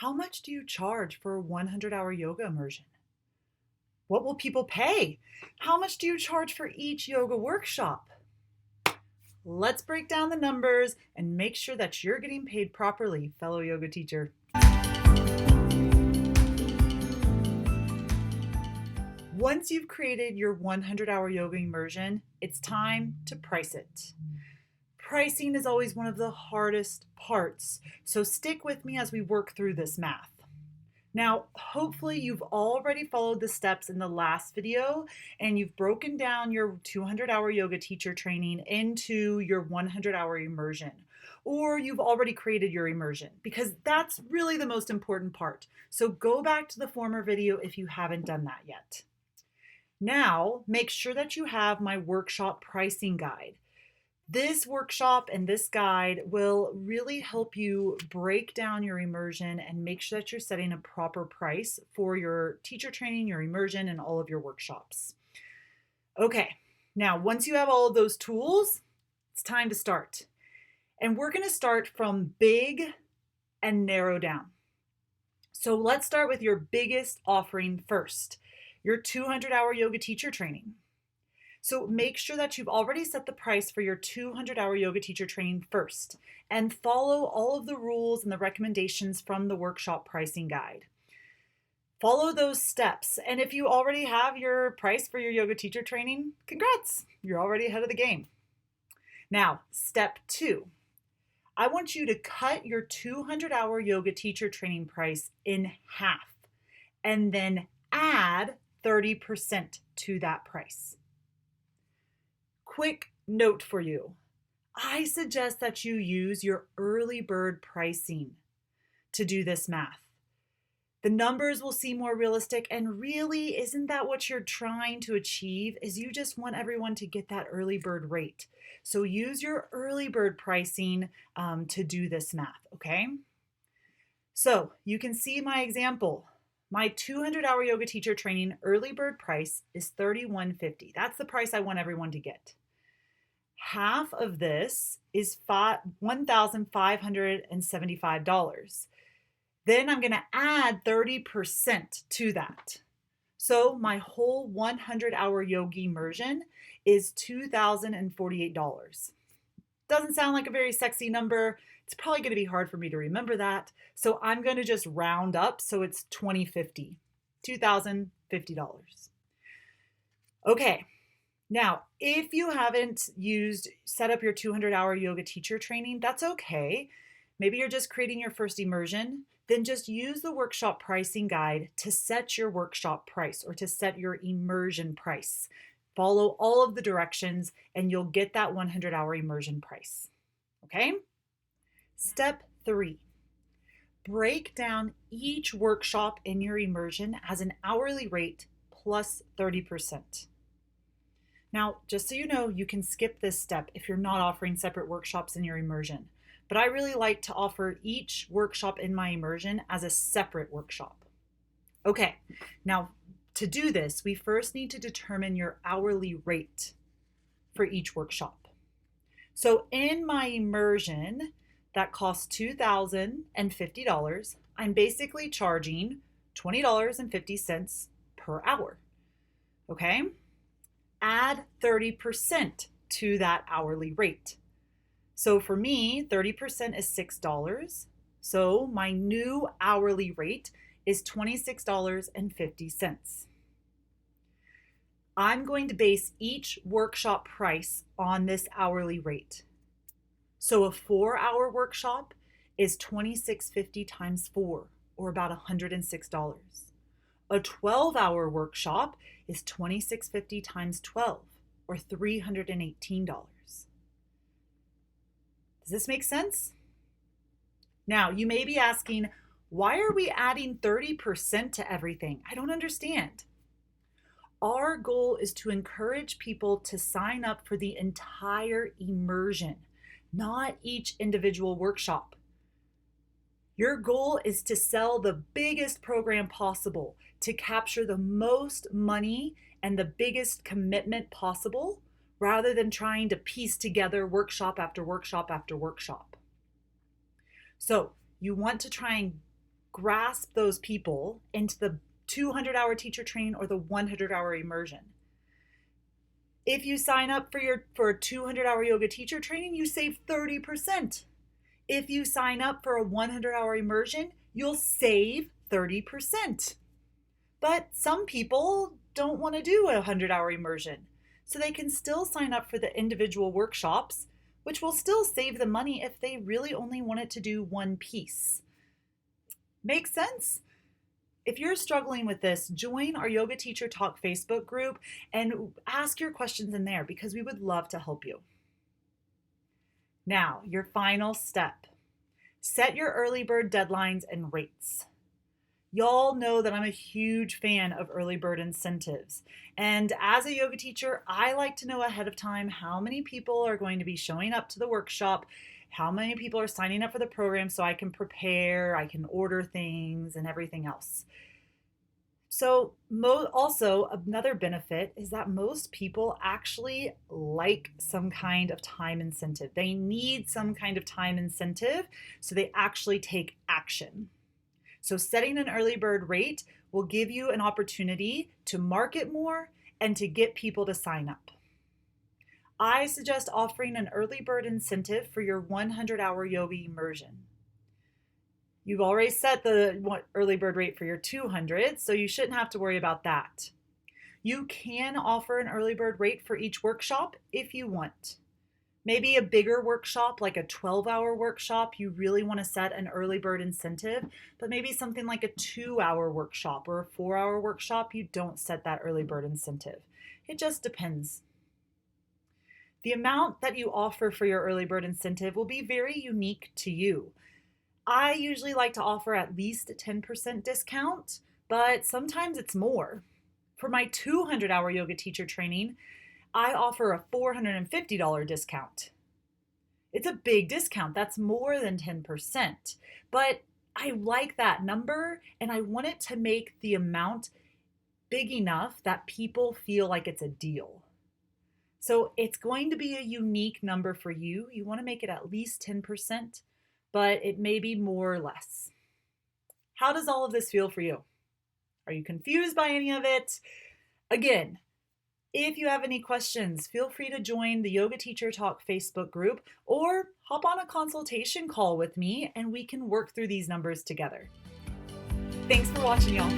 How much do you charge for a 100-hour yoga immersion? What will people pay? How much do you charge for each yoga workshop? Let's break down the numbers and make sure that you're getting paid properly, fellow yoga teacher. Once you've created your 100-hour yoga immersion, it's time to price it. Pricing is always one of the hardest parts, so stick with me as we work through this math. Now, hopefully you've already followed the steps in the last video and you've broken down your 200-hour yoga teacher training into your 100-hour immersion, or you've already created your immersion, because that's really the most important part. So go back to the former video if you haven't done that yet. Now, make sure that you have my workshop pricing guide. This workshop and this guide will really help you break down your immersion and make sure that you're setting a proper price for your teacher training, your immersion, and all of your workshops. Okay, now once you have all of those tools, it's time to start. And we're going to start from big and narrow down. So let's start with your biggest offering first, your 200-hour yoga teacher training. So make sure that you've already set the price for your 200-hour yoga teacher training first and follow all of the rules and the recommendations from the workshop pricing guide. Follow those steps. And if you already have your price for your yoga teacher training, congrats, you're already ahead of the game. Now, step 2. I want you to cut your 200-hour yoga teacher training price in half and then add 30% to that price. Quick note for you. I suggest that you use your early bird pricing to do this math. The numbers will seem more realistic, and really, isn't that what you're trying to achieve? Is you just want everyone to get that early bird rate. So use your early bird pricing to do this math, okay? So you can see my example. My 200-hour yoga teacher training early bird price is $31.50. That's the price I want everyone to get. Half of this is $1,575. Then I'm going to add 30% to that. So my whole 100-hour yoga immersion is $2,048. Doesn't sound like a very sexy number. It's probably going to be hard for me to remember that. So I'm going to just round up so it's $2,050. $2,050. Okay. Now, if you haven't set up your 200-hour yoga teacher training, that's okay. Maybe you're just creating your first immersion. Then just use the workshop pricing guide to set your workshop price or to set your immersion price. Follow all of the directions and you'll get that 100-hour immersion price. Okay? Step 3. Break down each workshop in your immersion as an hourly rate plus 30%. Now, just so you know, you can skip this step if you're not offering separate workshops in your immersion. But I really like to offer each workshop in my immersion as a separate workshop. Okay, now to do this, we first need to determine your hourly rate for each workshop. So in my immersion, that costs $2,050. I'm basically charging $20.50 per hour. Okay? Add 30% to that hourly rate. So for me, 30% is $6. So my new hourly rate is $26.50. I'm going to base each workshop price on this hourly rate. So a 4-hour workshop is $26.50 times 4, or about $106. A 12-hour workshop is $26.50 times 12, or $318. Does this make sense? Now, you may be asking, why are we adding 30% to everything? I don't understand. Our goal is to encourage people to sign up for the entire immersion, not each individual workshop. Your goal is to sell the biggest program possible, to capture the most money and the biggest commitment possible, rather than trying to piece together workshop after workshop after workshop. So you want to try and grasp those people into the 200-hour teacher train or the 100-hour immersion. If you sign up for a 200-hour yoga teacher training, you save 30%. If you sign up for a 100-hour immersion, you'll save 30%. But some people don't want to do a 100-hour immersion, so they can still sign up for the individual workshops, which will still save them money if they really only wanted to do one piece. Make sense? If you're struggling with this, join our Yoga Teacher Talk Facebook group and ask your questions in there because we would love to help you. Now, your final step. Set your early bird deadlines and rates. Y'all know that I'm a huge fan of early bird incentives. And as a yoga teacher, I like to know ahead of time how many people are going to be showing up to the workshop, how many people are signing up for the program so I can prepare, I can order things and everything else. So also another benefit is that most people actually like some kind of time incentive. They need some kind of time incentive so they actually take action. So setting an early bird rate will give you an opportunity to market more and to get people to sign up. I suggest offering an early bird incentive for your 100-hour yoga immersion. You've already set the early bird rate for your 200, so you shouldn't have to worry about that. You can offer an early bird rate for each workshop if you want. Maybe a bigger workshop, like a 12-hour workshop, you really want to set an early bird incentive, but maybe something like a 2-hour workshop or a 4-hour workshop, you don't set that early bird incentive. It just depends. The amount that you offer for your early bird incentive will be very unique to you. I usually like to offer at least a 10% discount, but sometimes it's more. For my 200-hour yoga teacher training, I offer a $450 discount. It's a big discount. That's more than 10%. But I like that number, and I want it to make the amount big enough that people feel like it's a deal. So it's going to be a unique number for you. You want to make it at least 10%, but it may be more or less. How does all of this feel for you? Are you confused by any of it? Again, if you have any questions, feel free to join the Yoga Teacher Talk Facebook group or hop on a consultation call with me and we can work through these numbers together. Thanks for watching, y'all.